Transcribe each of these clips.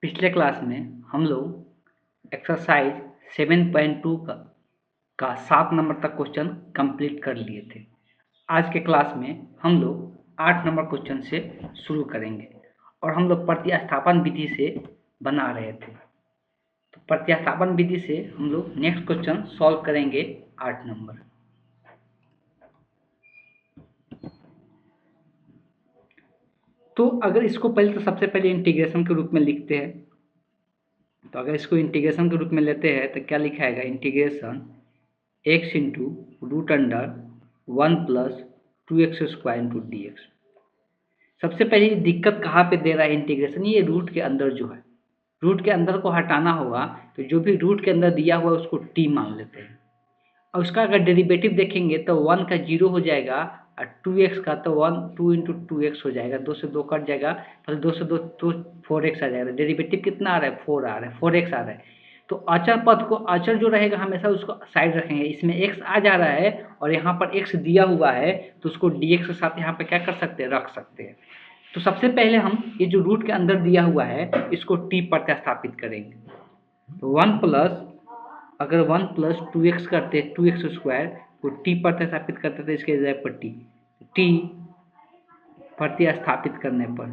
पिछले क्लास में हम लोग एक्सरसाइज 7.2 का 7 नंबर तक क्वेश्चन कंप्लीट कर लिए थे। आज के क्लास में हम लोग 8 नंबर क्वेश्चन से शुरू करेंगे और हम लोग प्रतिस्थापन विधि से बना रहे थे। तो प्रतिस्थापन विधि से हम लोग नेक्स्ट क्वेश्चन सॉल्व करेंगे 8 नंबर। तो अगर इसको सबसे पहले इंटीग्रेशन के रूप में लिखते हैं, तो अगर इसको इंटीग्रेशन के रूप में लेते हैं तो क्या लिखा है, integration x into root under 1 plus 2x² into d x. सबसे पहले दिक्कत कहाँ पे दे रहा है इंटीग्रेशन, ये रूट के अंदर जो है, रूट के अंदर को हटाना होगा। तो जो भी रूट के अंदर दिया हुआ है उसको t मान लेते हैं और उसका अगर डेरिवेटिव देखेंगे तो 1 का 0 हो जाएगा और 2x का तो 2 इंटू 2x हो जाएगा, 2 से 2 कट जाएगा, तो 2 से 2 तो 4x आ जाएगा। डेरिवेटिव कितना आ रहा है, 4 आ रहा है, 4x आ रहा है। तो अचर पद को, अचर जो रहेगा हमेशा उसको साइड रखेंगे। इसमें x आ जा रहा है और यहाँ पर x दिया हुआ है, तो उसको dx के साथ यहाँ पर क्या कर सकते हैं, रख सकते हैं। तो सबसे पहले हम ये जो रूट के अंदर दिया हुआ है इसको t प्रतिस्थापित करेंगे। तो 1 प्लस, अगर 1 प्लस 2x करते 2x² को t प्रतिस्थापित करते थे, इसके जगह पर t प्रतिस्थापित करने पर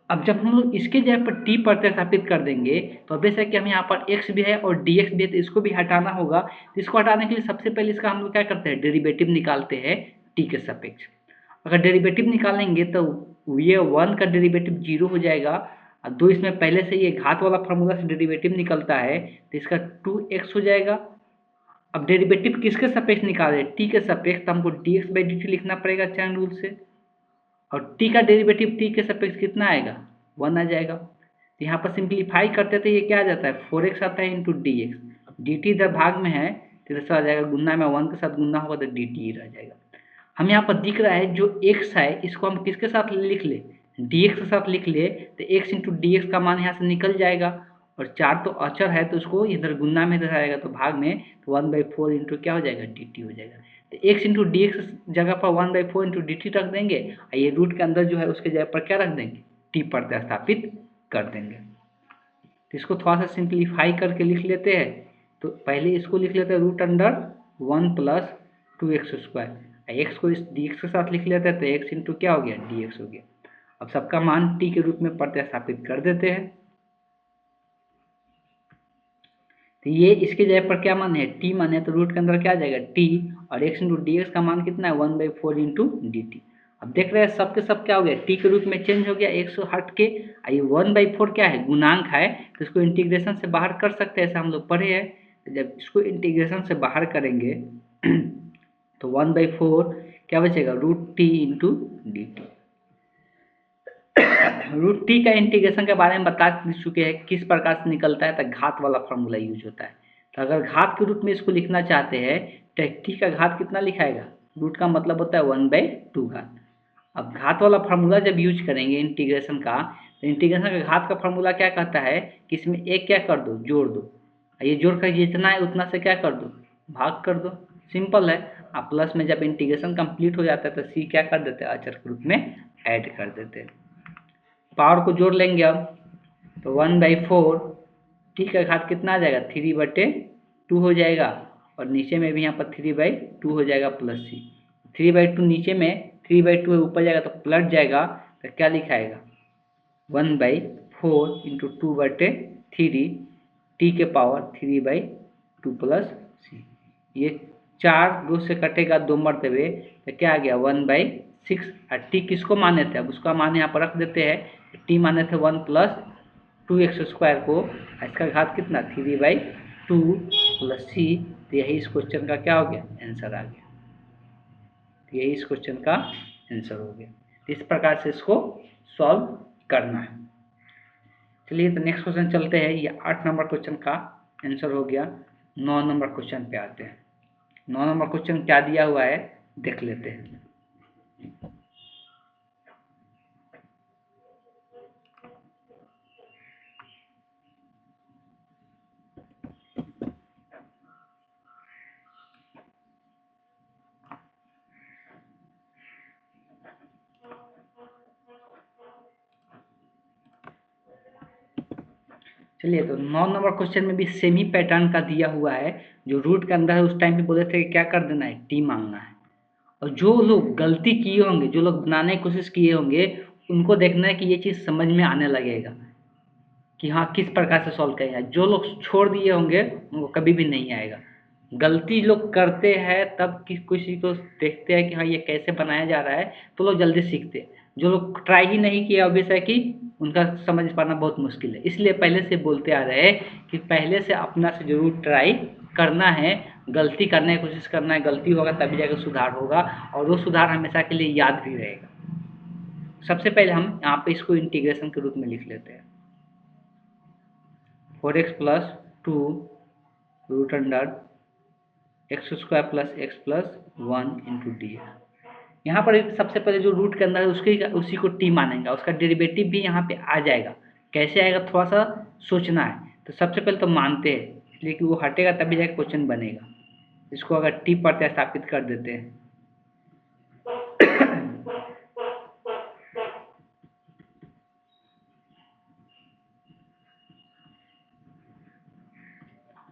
अब जब हम लोग इसके जगह पर t प्रतिस्थापित कर देंगे तो अब जैसा कि हम यहाँ पर x भी है और dx भी है, तो इसको भी हटाना होगा। तो इसको हटाने के लिए सबसे पहले इसका हम लोग क्या करते हैं, डेरिवेटिव निकालते हैं t के सापेक्ष। अगर डेरिवेटिव निकालेंगे तो ये 1 का डेरिवेटिव 0 हो जाएगा और 2 इसमें पहले से ये घात वाला फार्मूला से डेरिवेटिव निकलता है, तो इसका 2x हो जाएगा। अब डेरिवेटिव किसके सापेक्ष निकाले, t के सापेक्ष, तो हमको dx/dt लिखना पड़ेगा चैन रूल से। और t का डेरिवेटिव t के सापेक्ष कितना आएगा, 1 आ जाएगा। तो यहाँ पर सिंप्लीफाई करते थे, ये क्या आ जाता है, 4x आता है into d x. D T इधर भाग में है तो इधर आ जाएगा, गुना में 1 के साथ गुना होगा तो डी टी रह जाएगा। हम यहाँ पर दिख रहा है जो x है इसको हम किसके साथ लिख ले, dx के साथ लिख ले, तो x इंटू डी एक्स का मान यहाँ से निकल जाएगा। और 4 तो अचर है तो उसको इधर गुना में इधर आएगा तो भाग में, तो 1/4 इंटू क्या हो जाएगा, डी टी हो जाएगा। तो x इंटू डी एक्स जगह पर 1/4 इंटू डी टी रख देंगे और ये रूट के अंदर जो है उसके जगह पर क्या रख देंगे, t प्रतिस्थापित कर देंगे। तो इसको थोड़ा सा सिंप्लीफाई करके लिख लेते हैं। तो पहले इसको लिख लेते हैं root under 1 plus 2x², x को इस dx के साथ लिख लेते हैं, तो x इंटू क्या हो गया, dx हो गया। अब सबका मान t के रूप में प्रतिस्थापित कर देते हैं। तो ये इसके जगह पर क्या मान है, t मान है, तो रूट के अंदर क्या आ जाएगा t, और x इंटू डी एक्स का मान कितना है, 1/4 इंटू डी टी। अब देख रहे हैं सबके सब क्या हो गया, t के रूप में चेंज हो गया, x हट के। ये 1/4 क्या है, गुणांक है, तो इसको इंटीग्रेशन से बाहर कर सकते हैं, ऐसा हम लोग पढ़े हैं। तो जब इसको इंटीग्रेशन से बाहर करेंगे तो 1/4 क्या बचेगा, root t into d t. Root t का इंटीग्रेशन के बारे में बता चुके हैं किस प्रकार से निकलता है, तो घात वाला फॉर्मूला यूज होता है। तो अगर घात के रूप में इसको लिखना चाहते हैं तो टी का घात कितना लिखाएगा, रूट का मतलब होता है 1/2 घात। अब घात वाला फार्मूला जब यूज करेंगे इंटीग्रेशन का, तो इंटीग्रेशन का घात का फार्मूला क्या कहता है कि इसमें एक क्या कर दो, जोड़ दो, ये जोड़ कर जितना है उतना से क्या कर दो, भाग कर दो, सिंपल है। अब प्लस में जब इंटीग्रेशन कंप्लीट हो जाता है तो सी क्या कर देते हैं, अचर के रूप में ऐड कर देते हैं। पावर को जोड़ लेंगे अब, तो 1/4 टी का घात कितना आ जाएगा, 3/2 हो जाएगा, और नीचे में भी यहाँ पर 3/2 हो जाएगा प्लस सी। 3/2 नीचे में, 3/2 ऊपर जाएगा तो पलट जाएगा, तो क्या लिखाएगा, 1/4 इंटू 2/3, टी के पावर 3/2 प्लस सी। ये 4 2 से कटेगा 2 मरतबे, तो क्या आ गया, 1/6। और टी किसको माने थे, अब उसका मान यहाँ पर रख देते हैं। टी माने थे 1 प्लस 2x² को, इसका घात कितना, 3/2 प्लस सी। तो यही इस क्वेश्चन का क्या हो गया, आंसर आ गया। तो यही इस क्वेश्चन का आंसर हो गया। तो इस प्रकार से इसको सॉल्व करना है। चलिए तो नेक्स्ट क्वेश्चन चलते हैं। ये 8 नंबर क्वेश्चन का आंसर हो गया। 9 नंबर क्वेश्चन पे आते हैं। 9 नंबर क्वेश्चन क्या दिया हुआ है देख लेते हैं। चलिए, तो 9 नंबर क्वेश्चन में भी सेम ही पैटर्न का दिया हुआ है। जो रूट के अंदर है उस टाइम पे बोले थे कि क्या कर देना है, टी मांगना है। और जो लोग गलती किए होंगे, जो लोग बनाने की कोशिश किए होंगे, उनको देखना है कि ये चीज़ समझ में आने लगेगा कि हाँ किस प्रकार से सॉल्व करेंगे। जो लोग छोड़ दिए होंगे उनको कभी भी नहीं आएगा। गलती लोग करते हैं तब किसी को देखते हैं कि हाँ ये कैसे बनाया जा रहा है, तो लोग जल्दी सीखते हैं। जो लोग ट्राई ही नहीं किया, ऑब्वियस है कि उनका समझ पाना बहुत मुश्किल है। इसलिए पहले से बोलते आ रहे हैं कि पहले से अपना से जरूर ट्राई करना है, गलती करने की कोशिश करना है। गलती होगा तभी जाकर सुधार होगा, और वो सुधार हमेशा के लिए याद भी रहेगा। सबसे पहले हम यहाँ पे इसको इंटीग्रेशन के रूप में लिख लेते हैं। 4x plus 2 root under x square plus x plus 1 × dx। यहाँ पर सबसे पहले जो रूट के अंदर है उसी को टी मानेंगे, उसका डेरिवेटिव भी यहाँ पे आ जाएगा। कैसे आएगा थोड़ा सा सोचना है। तो सबसे पहले तो मानते हैं, इसलिए कि वो हटेगा तभी जाकर क्वेश्चन बनेगा। इसको अगर टी प्रतिस्थापित कर देते हैं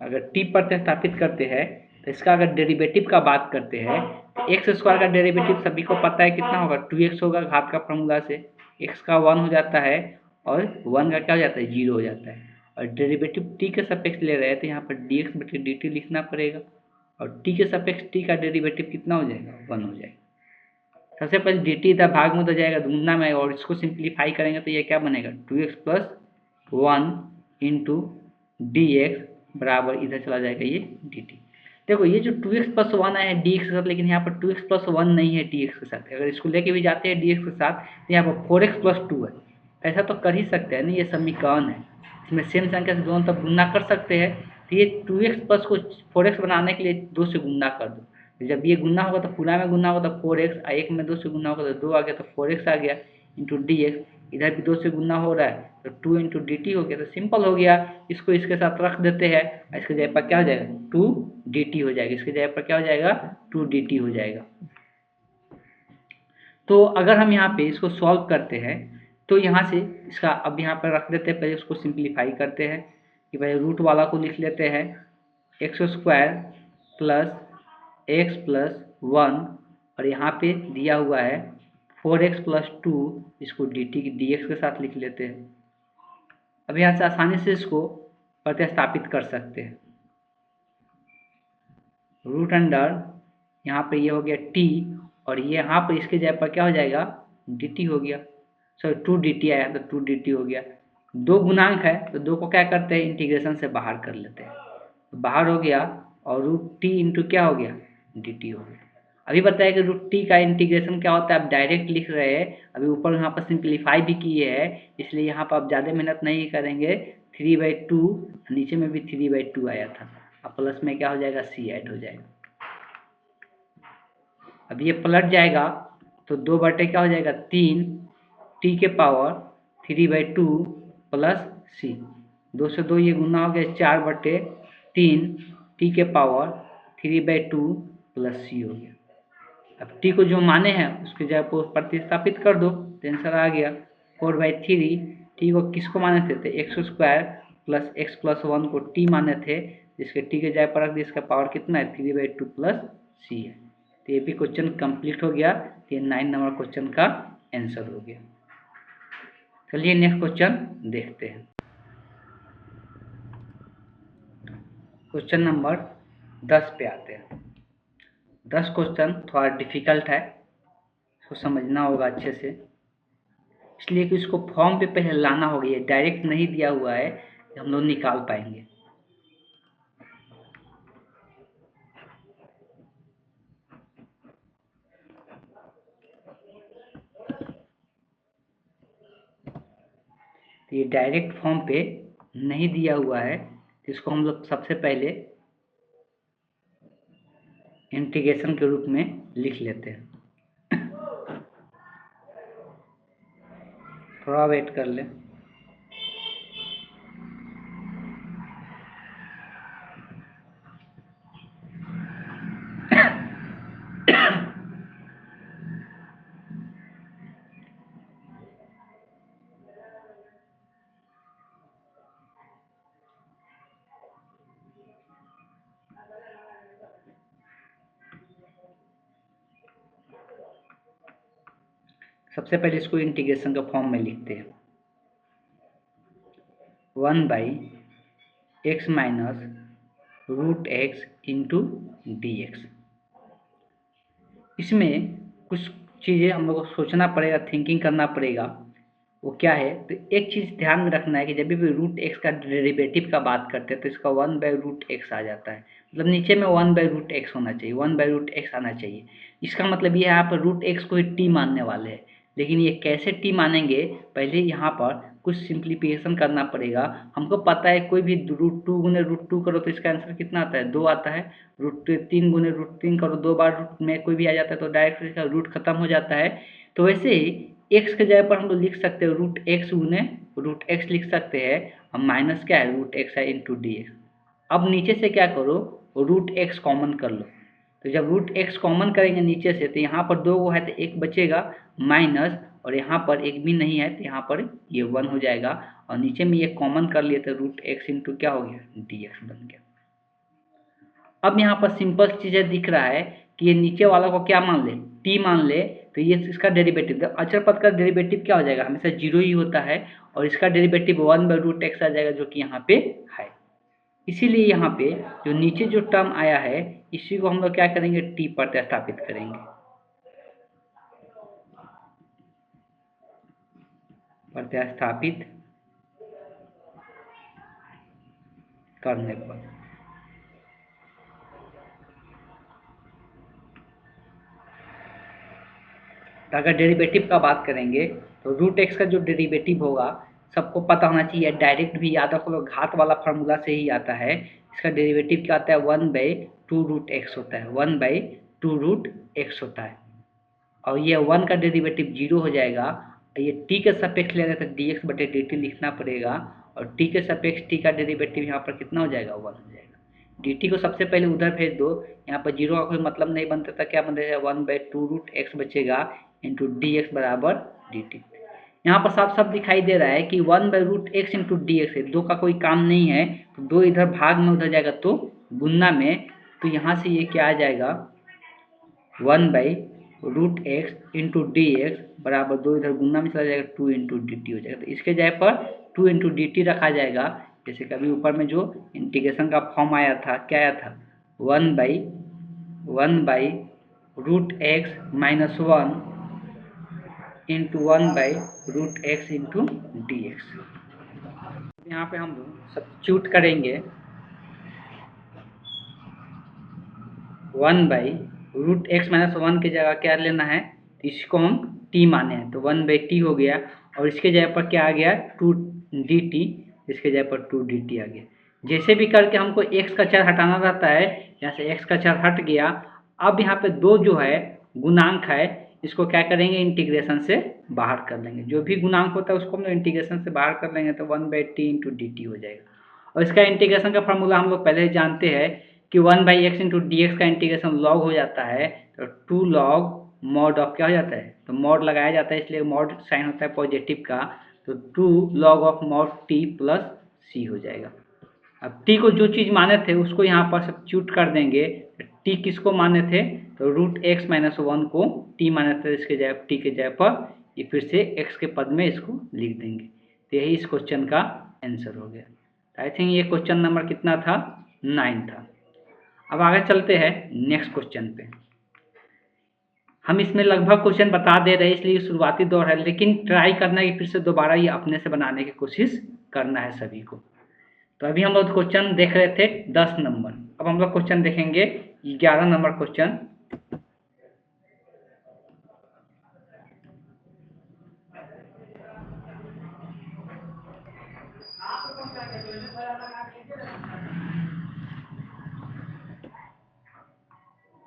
अगर टी प्रतिस्थापित करते हैं तो इसका अगर डेरिवेटिव का बात करते हैं तो एक्स स्क्वायर का डेरिवेटिव सभी को पता है कितना होगा, 2x होगा घात का फॉर्मूला से। x का 1 हो जाता है और 1 का क्या हो जाता है, 0 हो जाता है। और डेरिवेटिव t के सापेक्ष ले रहे हैं तो यहाँ पर dx बटे dt लिखना पड़ेगा, और t के सापेक्ष t का डेरिवेटिव कितना हो जाएगा, 1 हो जाएगा। सबसे पहले dt इधर भाग में तो जाएगा गुणा में, और इसको सिंप्लीफाई करेंगे तो ये क्या बनेगा, 2x plus 1 into d x बराबर इधर चला जाएगा ये dt। देखो ये जो 2x प्लस 1 आया है dx के साथ, लेकिन यहाँ पर 2x प्लस 1 नहीं है dx के साथ। अगर इसको लेके भी जाते हैं dx के साथ तो यहाँ पर 4x प्लस 2 है। ऐसा तो कर ही सकते हैं ना, ये समीकरण है, इसमें सेम संख्या से दोनों तब गुणा कर सकते हैं। तो ये 2x प्लस को 4x बनाने के लिए 2 से गुणा कर दो। जब ये गुना होगा तो पूरा में गुना होगा तो 4x, एक में 2 से गुना होगा तो 2 आ गया, तो 4x आ गया इंटू डी एक्स। इधर भी 2 से गुना हो रहा है तो 2 इंटू डी टी हो गया। तो सिंपल हो गया, इसको इसके साथ रख देते हैं, इसके जगह पर क्या हो जाएगा, 2 डी टी हो जाएगा। इसके जगह पर क्या हो जाएगा, 2 डी टी हो जाएगा। तो अगर हम यहाँ पे इसको सॉल्व करते हैं तो यहाँ से इसका अब यहाँ पर रख देते हैं, पहले उसको सिंप्लीफाई करते हैं कि भाई रूट वाला को लिख लेते हैं x square plus x plus 1, और यहाँ पे दिया हुआ है 4x प्लस 2, इसको डी एक्स के साथ लिख लेते हैं। अब यहाँ से आसानी से इसको प्रतिस्थापित कर सकते हैं। रूट अंडर यहाँ पे ये हो गया t, और ये यहाँ पर इसके जगह पर क्या हो जाएगा, dt हो गया। सॉरी 2 dt आया तो 2 dt हो गया। दो गुणांक है तो दो को क्या करते हैं, इंटीग्रेशन से बाहर कर लेते हैं, बाहर हो गया। और रूट टी इंटू क्या हो गया, dt हो गया। अभी बताया कि रूट टी का इंटीग्रेशन क्या होता है, आप डायरेक्ट लिख रहे हैं। अभी ऊपर यहाँ पर सिंप्लीफाई भी किए हैं, इसलिए यहाँ पर आप ज़्यादा मेहनत नहीं करेंगे। 3/2, नीचे में भी 3/2 आया था, अब प्लस में क्या हो जाएगा, c ऐड हो जाएगा। अब ये पलट जाएगा तो 2 बटे क्या हो जाएगा, 3 टी के पावर 3/2 प्लस सी। 2 से 2 ये गुना हो गया, 4/3 टी के पावर 3/2 प्लस सी हो गया। अब टी को जो माने हैं उसकी जगह पर प्रतिस्थापित कर दो तो आंसर आ गया 4/3। टी को किसको माने थे, x square plus x plus 1 को टी माने थे, जिसके टी के जगह पर रख दिया, इसका पावर कितना है, 3/2 प्लस सी है। तो ये भी क्वेश्चन कंप्लीट हो गया। ये 9 नंबर क्वेश्चन का आंसर हो गया। चलिए नेक्स्ट क्वेश्चन देखते हैं। क्वेश्चन नंबर 10 पे आते हैं। 10 क्वेश्चन थोड़ा डिफिकल्ट है, इसको समझना होगा अच्छे से, इसलिए कि इसको फॉर्म पे पहले लाना होगा। ये डायरेक्ट नहीं दिया हुआ है कि हम लोग निकाल पाएंगे। तो ये डायरेक्ट फॉर्म पे नहीं दिया हुआ है, तो इसको हम लोग सबसे पहले इंटीग्रेशन के रूप में लिख लेते हैं। थोड़ा वेट कर लें। सबसे पहले इसको इंटीग्रेशन के फॉर्म में लिखते हैं, 1/x minus root x into d x. इसमें कुछ चीज़ें हम लोग को सोचना पड़ेगा, थिंकिंग करना पड़ेगा। वो क्या है, तो एक चीज़ ध्यान में रखना है कि जब भी रूट एक्स का डेरिवेटिव का बात करते हैं तो इसका 1/√x आ जाता है, मतलब नीचे में 1/√x होना चाहिए, 1/√x आना चाहिए। इसका मतलब ये यहाँ पर रूट एक्स को ही टी मानने वाले हैं। लेकिन ये कैसे टी मानेंगे, पहले यहाँ पर कुछ सिंप्लीफिकेशन करना पड़ेगा। हमको पता है कोई भी √2 गुने √2 करो तो इसका आंसर कितना आता है, 2 आता है। √3 गुने √3 करो, 2 बार रूट में कोई भी आ जाता है तो डायरेक्ट इसका रूट खत्म हो जाता है। तो वैसे ही एक्स के जगह पर हम लोग लिख सकते हैं √x गुने √x लिख सकते हैं, और माइनस क्या है √x है इंटू डी एक्स। अब नीचे से क्या करो, √x कॉमन कर लो। तो जब √x कॉमन करेंगे नीचे से तो यहाँ पर 2 है तो 1 बचेगा माइनस, और यहाँ पर एक भी नहीं है तो यहाँ पर ये 1 हो जाएगा, और नीचे में ये कॉमन कर लिए तो √x इंटू क्या हो गया, dx बन गया। अब यहाँ पर सिंपल चीज़ें दिख रहा है कि ये नीचे वाला को क्या मान ले, t मान ले, तो ये इसका डेरिवेटिव, अचर पद का डेरिवेटिव क्या हो जाएगा, हमेशा 0 ही होता है, और इसका डेरिवेटिव 1/√x आ जाएगा जो कि यहाँ पे है। इसीलिए यहाँ पे जो नीचे जो टर्म आया है इसी को हम लोग क्या करेंगे, t प्रतिस्थापित करेंगे। प्रतिस्थापित करने पर अगर डेरिवेटिव का बात करेंगे तो √x का जो डेरिवेटिव होगा सबको पता होना चाहिए, डायरेक्ट भी याद रखो, घात वाला फार्मूला से ही आता है। इसका डेरिवेटिव क्या आता है, 1/2√x होता है, 1/2√x होता है, और ये 1 का डेरिवेटिव 0 हो जाएगा। ये t के सापेक्ष लेगा तो dx/dt लिखना पड़ेगा, और t के सापेक्ष t का डेरिवेटिव यहाँ पर कितना हो जाएगा, 1 हो जाएगा। dt को सबसे पहले उधर भेज दो, यहाँ पर 0 का कोई मतलब नहीं बनता था, क्या बन जाएगा 1/2√x बचेगा इंटू dx बराबर dt। यहाँ पर साफ साफ दिखाई दे रहा है कि 1/√x इंटू डी एक्स है, 2 का कोई काम नहीं है, तो 2 इधर भाग में उधर जाएगा तो गुन्ना में, तो यहाँ से ये क्या आ जाएगा 1/√x इंटू डी एक्स बराबर 2 इधर गुन्ना में चला जाएगा, 2 इंटू डी टी हो जाएगा। तो इसके जगह पर 2 इंटू डी टी रखा जाएगा, जैसे कभी ऊपर में जो इंटीग्रेशन का फॉर्म आया था, क्या आया था 1/√x minus 1 into 1/√x into d x. यहाँ पे हम लोग सब्स्टिट्यूट करेंगे, 1/√x माइनस 1 की जगह क्या लेना है, इसको हम t माने हैं तो 1/t हो गया, और इसके जगह पर क्या आ गया 2dt, इसके जगह पर 2dt आ गया। जैसे भी करके हमको x का चर हटाना रहता है, यहाँ से x का चर हट गया। अब यहाँ पे 2 जो है गुणांक है, इसको क्या करेंगे, इंटीग्रेशन से बाहर कर लेंगे। जो भी गुणांक होता है उसको हम लोग इंटीग्रेशन से बाहर कर लेंगे तो 1/t इंटू डी टी हो जाएगा। और इसका इंटीग्रेशन का फार्मूला हम लोग पहले ही जानते हैं कि 1/x इंटू डी एक्स का इंटीग्रेशन लॉग हो जाता है, तो 2 लॉग मॉड ऑफ क्या हो जाता है, तो मॉड लगाया जाता है, इसलिए मॉड साइन होता है पॉजिटिव का, तो 2 log of mod t plus C हो जाएगा। अब t को जो चीज़ माने थे उसको यहाँ पर सब्स्टिट्यूट कर देंगे। t किसको माने थे, तो √x माइनस 1 को t माने थे, इसके जगह t के जगह पर ये फिर से x के पद में इसको लिख देंगे। तो यही इस क्वेश्चन का आंसर हो गया। आई थिंक ये क्वेश्चन नंबर कितना था, 9 था। अब आगे चलते हैं नेक्स्ट क्वेश्चन पे। हम इसमें लगभग क्वेश्चन बता दे रहे हैं, इसलिए शुरुआती दौर है, लेकिन ट्राई करना है कि फिर से दोबारा ये अपने से बनाने की कोशिश करना है सभी को। तो अभी हम लोग क्वेश्चन देख रहे थे 10 नंबर, अब हम लोग क्वेश्चन देखेंगे 11 नंबर क्वेश्चन।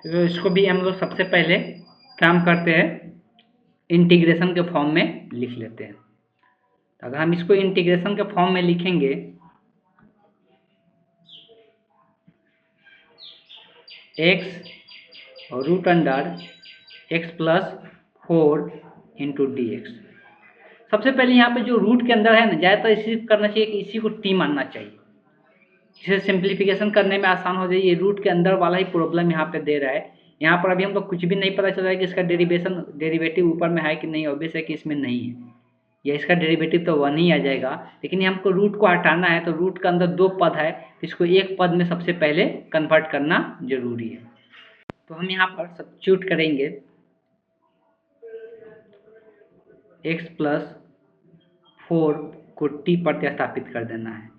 तो इसको भी हम लोग सबसे पहले काम करते हैं, इंटीग्रेशन के फॉर्म में लिख लेते हैं। तो अगर हम इसको इंटीग्रेशन के फॉर्म में लिखेंगे, x root under x plus 4 into d x. सबसे पहले यहाँ पे जो रूट के अंदर है ना, ज़्यादातर इसी करना चाहिए कि इसी को t मानना चाहिए, जिससे सिंप्लीफिकेशन करने में आसान हो जाए। ये रूट के अंदर वाला ही प्रॉब्लम यहाँ पे दे रहा है, यहाँ पर अभी हम लोग कुछ भी नहीं पता चल रहा है कि इसका डेरिवेटिव ऊपर में है कि नहीं, ऑब्वियस है कि इसमें नहीं है, या इसका डेरिवेटिव तो 1 ही आ जाएगा। लेकिन हमको रूट को हटाना है, तो रूट के अंदर 2 पद है, इसको एक पद में सबसे पहले कन्वर्ट करना जरूरी है। तो हम यहाँ पर सब्स्टिट्यूट करेंगे x प्लस 4 को t प्रतिस्थापित कर देना है।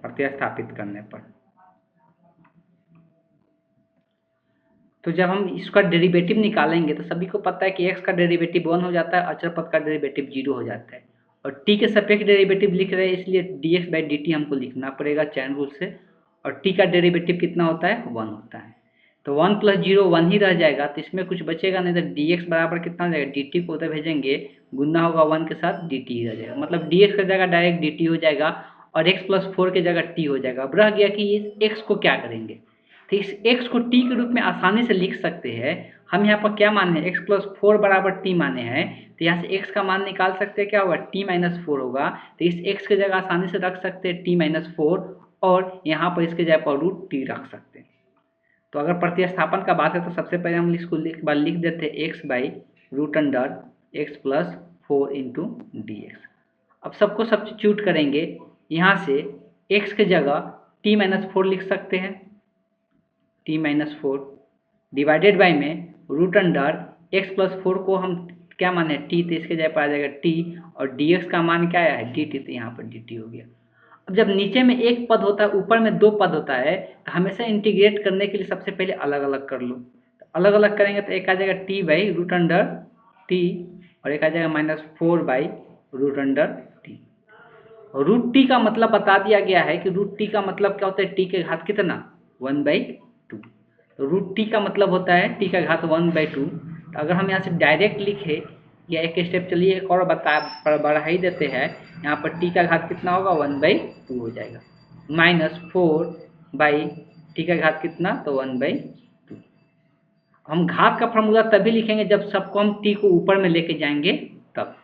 प्रतिस्थापित करने पर तो जब हम इसका डेरिवेटिव निकालेंगे तो सभी को पता है कि x का डेरिवेटिव 1 हो जाता है, अचर पद का डेरिवेटिव 0 हो जाता है, और t के सापेक्ष डेरिवेटिव लिख रहे हैं इसलिए dx/dt हमको लिखना पड़ेगा चैन रूल से, और t का डेरिवेटिव कितना होता है 1 होता है। तो 1 + 0 1 ही रह जाएगा, तो इसमें कुछ बचेगा नहीं, तो dx बराबर कितना हो जाएगा, dt को उधर भेजेंगे, गुना होगा 1 के साथ, dt ही रह जाएगा, मतलब dx की जगह डायरेक्ट dt हो जाएगा और x + 4 की जगह t हो जाएगा। अब रह गया कि इस x को क्या करेंगे, तो इस x को t के रूप में आसानी से लिख सकते हैं। हम यहाँ पर क्या माने हैं, x + 4 बराबर t माने हैं, तो यहाँ से x का मान निकाल सकते हैं, क्या होगा t - 4 होगा, तो इस x की जगह आसानी से रख सकते हैं t - 4, और यहाँ पर इसके जगह पर √t रख सकते हैं। तो अगर प्रतिस्थापन का बात है तो सबसे पहले हम इसको एक बार लिख देते हैं x/√x + 4 × dx। अब सबको सब्स्टिट्यूट करेंगे, यहाँ से x की जगह t - 4 लिख सकते हैं, t - 4 डिवाइडेड बाई में √x + 4 को हम क्या माने t, तो इसके जगह पर आ जाएगा t, और dx का मान क्या आया है dt, तो यहाँ पर dt हो गया। अब जब नीचे में एक पद होता है, ऊपर में 2 पद होता है, तो हमेशा इंटीग्रेट करने के लिए सबसे पहले अलग अलग कर लो। तो अलग अलग करेंगे तो एक आ जाएगा t/√t, और एक आ जाएगा -4/√t। √t का मतलब बता दिया गया है कि √t का मतलब क्या होता है, t के घात कितना 1/2। तो √t का मतलब होता है t का घात 1/2। तो अगर हम यहाँ से डायरेक्ट लिखे, या एक स्टेप चलिए एक और बढ़ा ही देते हैं, यहाँ पर t का घात कितना होगा 1/2 हो जाएगा, -4/t का घात कितना, तो 1/2। हम घात का फॉर्मूला तभी लिखेंगे जब सबको हम t को ऊपर में लेके जाएंगे तब।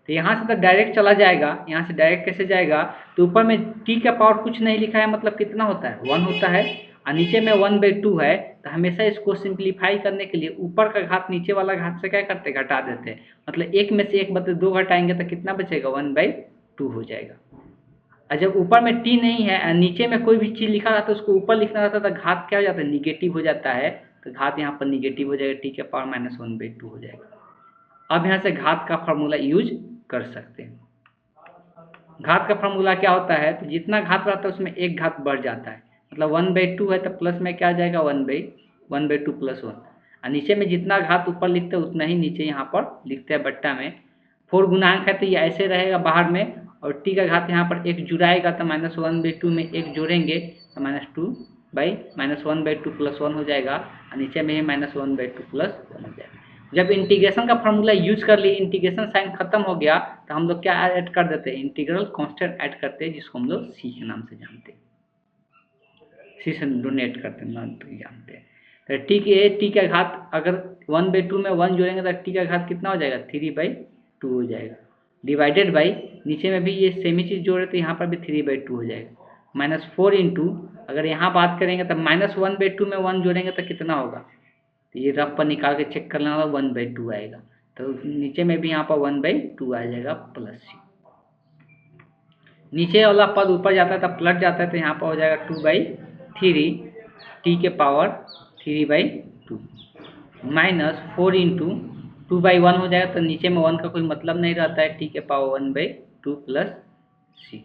तो यहाँ से तो डायरेक्ट चला जाएगा, यहाँ से डायरेक्ट कैसे जाएगा, तो ऊपर में t का पावर कुछ नहीं लिखा है, मतलब कितना होता है 1 होता है, और नीचे में 1/2 है, तो हमेशा इसको सिंप्लीफाई करने के लिए ऊपर का घात नीचे वाला घात से क्या करते हैं, घटा देते हैं, मतलब एक में से एक बदले 2 घटाएंगे तो कितना बचेगा 1/2 हो जाएगा। और जब ऊपर में t नहीं है, नीचे में कोई भी चीज़ लिखा रहता है उसको ऊपर लिखना रहता है, तो घात क्या हो जाता है, निगेटिव हो जाता है, तो घात यहाँ पर निगेटिव हो जाएगा, t के पावर -1/2 हो जाएगा। अब यहाँ से घात का फॉर्मूला यूज कर सकते हैं। घात का फॉर्मूला क्या होता है, तो जितना घात रहता है उसमें एक घात बढ़ जाता है, मतलब 1/2 है तो प्लस में क्या आ जाएगा 1/2 + 1, और नीचे में जितना घात ऊपर लिखते हैं उतना ही नीचे यहाँ पर लिखते हैं बट्टा में। 4 गुणांक है तो ये ऐसे रहेगा बाहर में, और t का घात यहाँ पर एक जुड़ाएगा तो -1/2 में एक जोड़ेंगे तो -1/2 + 1 हो जाएगा, और नीचे में ही -1/2 + 1 हो जाएगा। जब इंटीग्रेशन का फॉर्मूला यूज कर लिए, इंटीग्रेशन साइन खत्म हो गया, तो हम लोग क्या ऐड कर देते हैं, इंटीग्रल कांस्टेंट ऐड करते हैं, जिसको हम लोग सी के नाम से जानते हैं, सी से डोनेट करते हैं, नाम तो जानते हैं। तो टी का घात अगर 1/2 में 1 जोड़ेंगे तो टी का घात कितना हो जाएगा 3/2 हो जाएगा, डिवाइडेड बाई नीचे में भी ये सेम ही चीज़ जोड़े तो यहाँ पर भी 3/2 हो जाएगा, -4 इंटू, अगर यहाँ बात करेंगे तो -1/2 में 1 जोड़ेंगे तो कितना होगा, तो ये रफ पर निकाल के चेक कर लेना, 1/2 आएगा, तो नीचे में भी यहाँ पर 1/2 आ जाएगा प्लस सी। नीचे वाला पद ऊपर जाता है तो पलट जाता है, तो यहाँ पर हो जाएगा 2/3 t के पावर 3/2 -4 इंटू 2/1 हो जाएगा, तो नीचे में 1 का कोई मतलब नहीं रहता है, t के पावर 1/2 प्लस सी।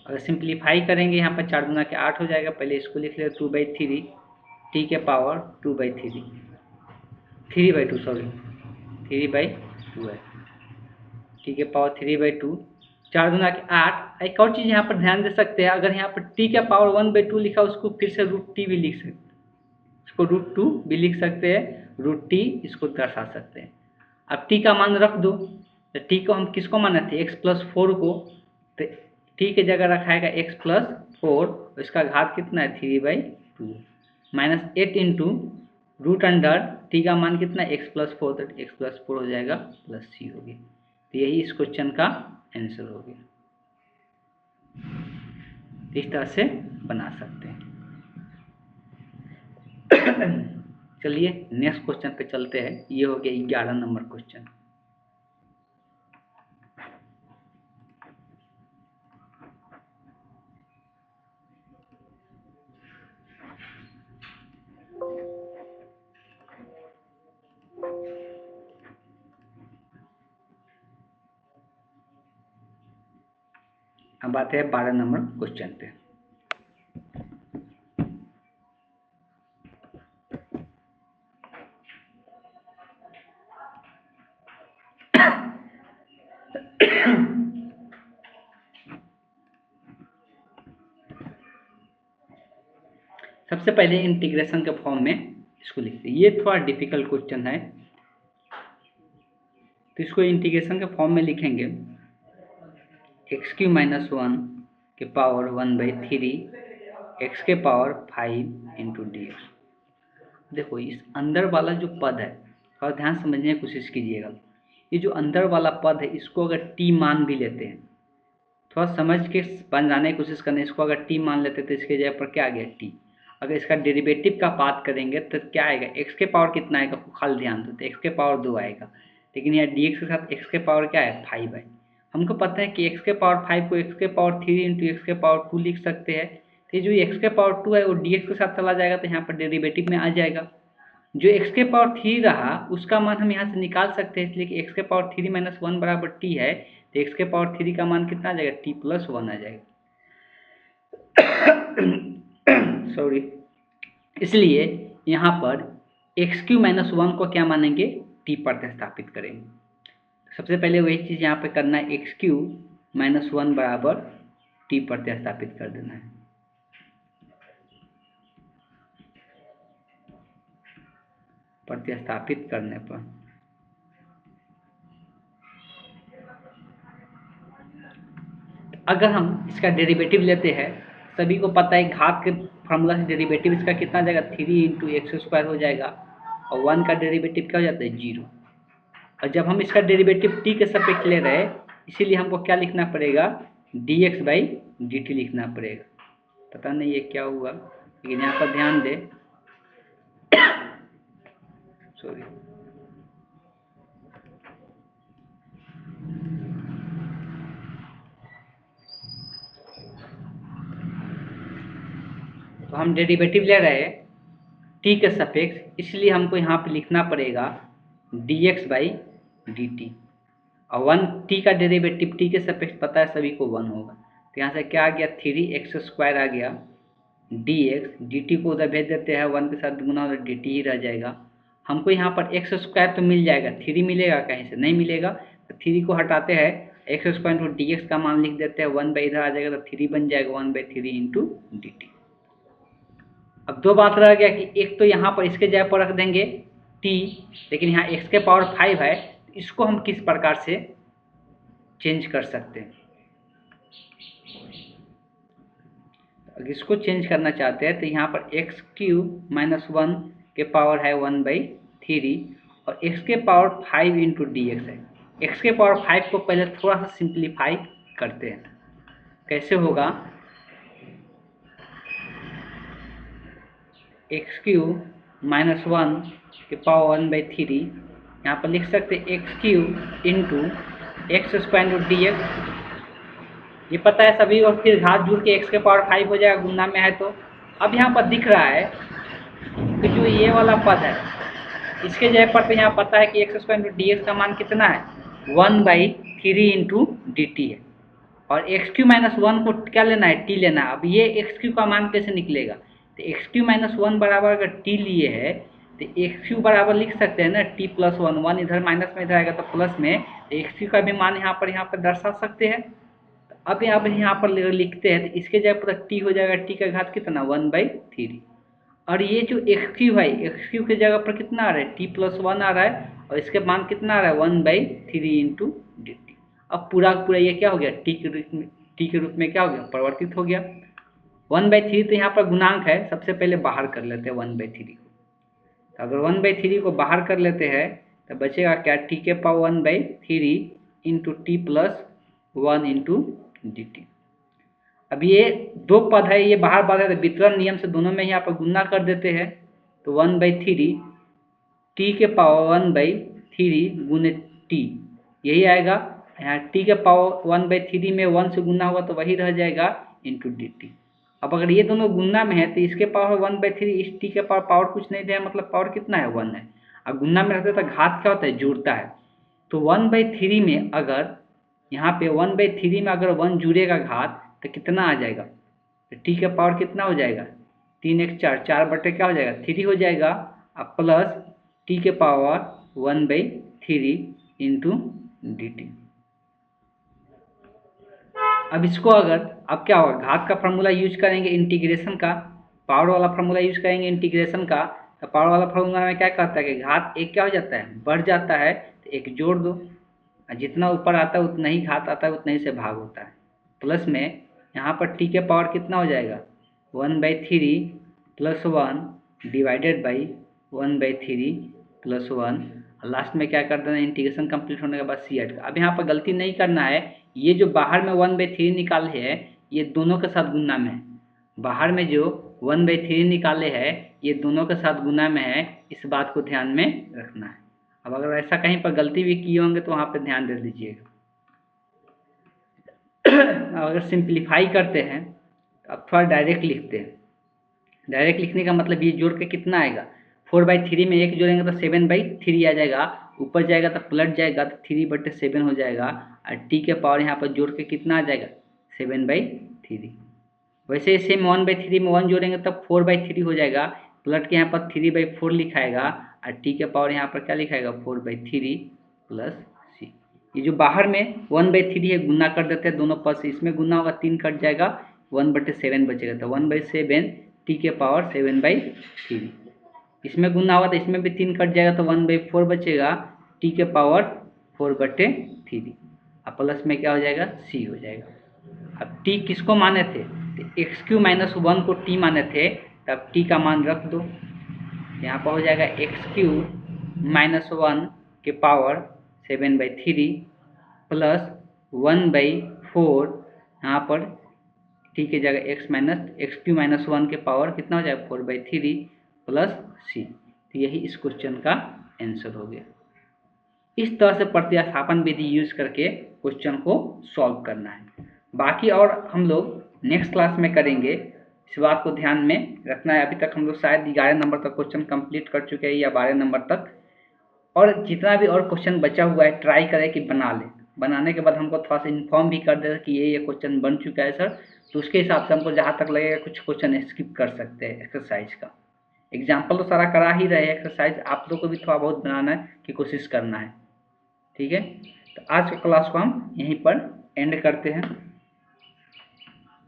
अगर सिंप्लीफाई करेंगे यहाँ पर 4 गुना के 8 हो जाएगा, पहले इसको लिख ले 2/3 t के पावर 2/3 3/2 सॉरी 3/2 है, t के पावर 3/2 4 गुना के 8। एक और चीज़ यहाँ पर ध्यान दे सकते हैं, अगर यहाँ पर t के पावर 1/2 लिखा उसको फिर से √t भी लिख सकते हैं, इसको √2 भी लिख सकते हैं, √t इसको दर्शा सकते हैं। अब t का मान रख दो, तो t को हम किसको माने थे x + 4 को, तो t की जगह रखाएगा x + 4, इसका घात कितना है 3/2 -8 इंटू √t का मान कितना है x + 4, तो x + 4 हो जाएगा प्लस c हो गया। तो यही इस क्वेश्चन का आंसर हो गया। इस तरह से बना सकते हैं। चलिए नेक्स्ट क्वेश्चन पे चलते हैं। ये हो गया 11 नंबर क्वेश्चन। अब आते हैं 12 नंबर क्वेश्चन पे। सबसे पहले इंटीग्रेशन के फॉर्म में इसको लिखते हैं। ये थोड़ा डिफिकल्ट क्वेश्चन है, तो इसको इंटीग्रेशन के फॉर्म में लिखेंगे एक्स क्यू माइनस वन के पावर 1/3 एक्स के पावर 5 इंटू डी एक्स। देखो इस अंदर वाला जो पद है थोड़ा ध्यान समझने की कोशिश कीजिएगा। ये जो अंदर वाला पद है इसको अगर टी मान भी लेते हैं, थोड़ा समझ के बनाने की कोशिश करना। इसको अगर टी मान लेते तो इसके जगह पर क्या आ गया टी। अगर इसका डेरिवेटिव का बात करेंगे तो क्या आएगा, एक्स के पावर कितना आएगा, खाली ध्यान दो, तो एक्स के पावर 2 आएगा। लेकिन यहाँ डी एक्स के साथ एक्स के पावर क्या है 5 है। हमको पता है कि एक्स के पावर 5 को एक्स के पावर 3 इंटू एक्स के पावर 2 लिख सकते हैं। तो जो एक्स के पावर 2 है वो डी एक्स के साथ चला जाएगा, तो यहाँ पर डेरिवेटिव में आ जाएगा। जो एक्स के पावर 3 रहा उसका मान हम यहाँ से निकाल सकते हैं, इसलिए कि एक्स के पावर 3 माइनस 1 बराबर टी है। तो एक्स के पावर 3 का मान कितना आ जाएगा, टी प्लस 1 आ जाएगा। सॉरी, इसलिए यहाँ पर एक्स क्यू माइनस 1 को क्या मानेंगे, टी प्रतिस्थापित करेंगे। सबसे पहले वही चीज़ यहाँ पे करना है, एक्स क्यू माइनस 1 बराबर टी प्रतिस्थापित कर देना है। प्रतिस्थापित करने पर अगर हम इसका डेरिवेटिव लेते हैं, सभी को पता है घात के फॉर्मूला से डेरिवेटिव इसका कितना जाएगा 3 इंटू एक्स स्क्वायर हो जाएगा, और 1 का डेरिवेटिव क्या हो जाता है 0। और जब हम इसका डेरिवेटिव टी के सापेक्ष ले रहे हैं, इसीलिए हमको क्या लिखना पड़ेगा, D x by D T लिखना पड़ेगा। पता नहीं ये क्या हुआ, लेकिन यहाँ पर ध्यान दे, सॉरी, तो हम डेरिवेटिव ले रहे हैं टी के सापेक्ष, इसलिए हमको यहाँ पे लिखना पड़ेगा D x by D T. और 1 टी का डेरिवेटिव टी के सापेक्ष पता है सभी को 1 होगा, तो यहाँ से क्या आ गया 3 एक्स स्क्वायर आ गया, डी एक्स डी टी को उधर भेज देते हैं, 1 के साथ गुना उधर डी टी ही रह जाएगा। हमको यहाँ पर एक्स स्क्वायर तो मिल जाएगा, 3 मिलेगा कहीं से, नहीं मिलेगा, तो 3 को हटाते हैं, x square into d x का मान लिख देते हैं, 1 बाई इधर आ जाएगा तो 3 बन जाएगा, 1/3 इंटू डी टी। अब दो बात रह गया कि एक तो यहाँ पर इसके जगह पर रख देंगे t, लेकिन यहाँ x के पावर 5 है, इसको हम किस प्रकार से चेंज कर सकते हैं। अगर इसको चेंज करना चाहते हैं तो यहाँ पर एक्स क्यूब माइनस 1 के पावर है 1/3 और x के पावर 5 इंटू डी एक्स है। x के पावर 5 को पहले थोड़ा सा सिंप्लीफाई करते हैं, कैसे होगा, एक्स क्यूब माइनस 1 के पावर 1/3, यहाँ पर लिख सकते हैं x cube into x square into d x. ये पता है सभी, और फिर घात जुड़ के एक्स के पावर 5 हो जाएगा, गुना में है तो। अब यहाँ पर दिख रहा है कि जो ये वाला पद है इसके जगह पर तो यहाँ पता है कि x square into d x का मान कितना है 1/3 इंटू डी टी है, और एक्स क्यू माइनस 1 को क्या लेना है, टी लेना है। अब ये एक्स क्यू का मान कैसे निकलेगा, तो एक्स क्यू माइनस 1 बराबर अगर टी लिए है तो एक्स क्यू बराबर लिख सकते हैं ना टी प्लस 1, 1 इधर माइनस में इधर आएगा तो प्लस में, तो एक्स क्यू का भी मान यहाँ पर दर्शा सकते हैं। अब यहाँ पर लिखते हैं तो इसके जगह पर टी हो जाएगा, टी का घात कितना 1/3, और ये जो एक्स क्यू है एक्स क्यू की जगह पर कितना आ रहा है टी प्लस 1 आ रहा है, और इसके मान कितना आ रहा है 1/3 इंटू डी टी। अब पूरा पूरा ये क्या हो गया टी के रूप में क्या हो गया, परिवर्तित हो गया। 1/3 तो यहाँ पर गुणांक है, सबसे पहले बाहर कर लेते हैं 1/3 को। तो अगर 1/3 को बाहर कर लेते हैं तो बचेगा क्या, टी के power 1/3 into T plus 1 into d T. अब ये दो पद है, ये बाहर पद है, तो वितरण नियम से दोनों में यहाँ पर गुना कर देते हैं, तो 1/3 टी के पावर 1/3 गुने टी, यही आएगा। यहाँ टी के पावर 1/3 में 1 से गुना होगा तो वही रह जाएगा इंटू डी टी। अब अगर ये दोनों गुना में है तो इसके पावर 1/3, इस टी के पावर कुछ नहीं दिया, मतलब पावर कितना है 1 है। अब गुना में रहता है तो घात क्या होता है, जोड़ता है। तो 1/3 में अगर यहाँ पे 1/3 में अगर 1 जुड़ेगा घात तो कितना आ जाएगा, तो टी का पावर कितना हो जाएगा, 3 × 4, 4 क्या हो जाएगा 3 हो जाएगा, अब प्लस टी के पावर 1/3 इंटू डी टी। अब इसको अगर अब क्या होगा, घात का फार्मूला यूज करेंगे इंटीग्रेशन का, पावर वाला फार्मूला यूज करेंगे इंटीग्रेशन का। तो पावर वाला फार्मूला में क्या कहता है कि घात एक क्या हो जाता है, बढ़ जाता है, तो एक जोड़ दो, जितना ऊपर आता है उतना ही घात आता है, उतना ही से भाग होता है। प्लस में यहाँ पर टी के पावर कितना हो जाएगा 1/3 + 1 डिवाइडेड बाई 1/3 + 1, लास्ट में क्या कर देना, इंटीग्रेशन कंप्लीट होने के बाद सी ऐड। अब यहाँ पर गलती नहीं करना है, ये जो बाहर में 1/3 निकाले है ये दोनों के साथ गुना में है, बाहर में जो 1/3 निकाले है ये दोनों के साथ गुना में है, इस बात को ध्यान में रखना है। अब अगर ऐसा कहीं पर गलती भी किए होंगे तो वहाँ पर ध्यान दे दीजिएगा। अगर सिंप्लीफाई करते हैं अब थोड़ा डायरेक्ट लिखते हैं। डायरेक्ट लिखने का मतलब ये जोड़ के कितना आएगा, 4/3 में 1 जोड़ेंगे तो 7/3 आ जाएगा, ऊपर जाएगा तो पलट जाएगा तो 3/7 हो जाएगा, और टी के पावर यहाँ पर जोड़ के कितना आ जाएगा 7/3। वैसे ही सेम 1/3 में 1 जोड़ेंगे तब 4/3 हो जाएगा, पलट के यहाँ पर 3/4 लिखाएगा, और टी के पावर यहाँ पर क्या लिखाएगा 4/3 + सी। ये जो बाहर में 1/3 है गुना कर देते हैं दोनों पद से, इसमें गुना होगा 3 कट जाएगा, 1/7 बचेगा, तो 1/7 टी के पावर 7/3। इसमें गुना होगा तो इसमें भी 3 कट जाएगा, तो 1/4 बचेगा, टी के पावर 4/3। अब प्लस में क्या हो जाएगा सी हो जाएगा। अब टी किसको माने थे, तो x³ - 1 को टी माने थे, तब टी का मान रख दो, यहाँ पर हो जाएगा x³ - 1 के पावर 7/3 + 1/4, यहाँ पर टी की जगह x³ - 1 के पावर कितना हो जाएगा 4/3 + सी। तो यही इस क्वेश्चन का आंसर हो गया। इस तरह से प्रतिस्थापन विधि यूज करके क्वेश्चन को सॉल्व करना है। बाकी और हम लोग नेक्स्ट क्लास में करेंगे, इस बात को ध्यान में रखना है। अभी तक हम लोग शायद 11 नंबर तक क्वेश्चन कंप्लीट कर चुके हैं या 12 नंबर तक, और जितना भी और क्वेश्चन बचा हुआ है ट्राई करें कि बना लें। बनाने के बाद हमको थोड़ा सा इन्फॉर्म भी कर देगा कि ये क्वेश्चन बन चुका है सर, तो उसके हिसाब से हमको जहाँ तक लगेगा कुछ क्वेश्चन स्किप कर सकते हैं। एक्सरसाइज का एग्जाम्पल तो सारा करा ही रहे, एक्सरसाइज आप लोग को भी थोड़ा बहुत बनाना है कि कोशिश करना है। ठीक है, तो आज के क्लास को हम यहीं पर एंड करते हैं।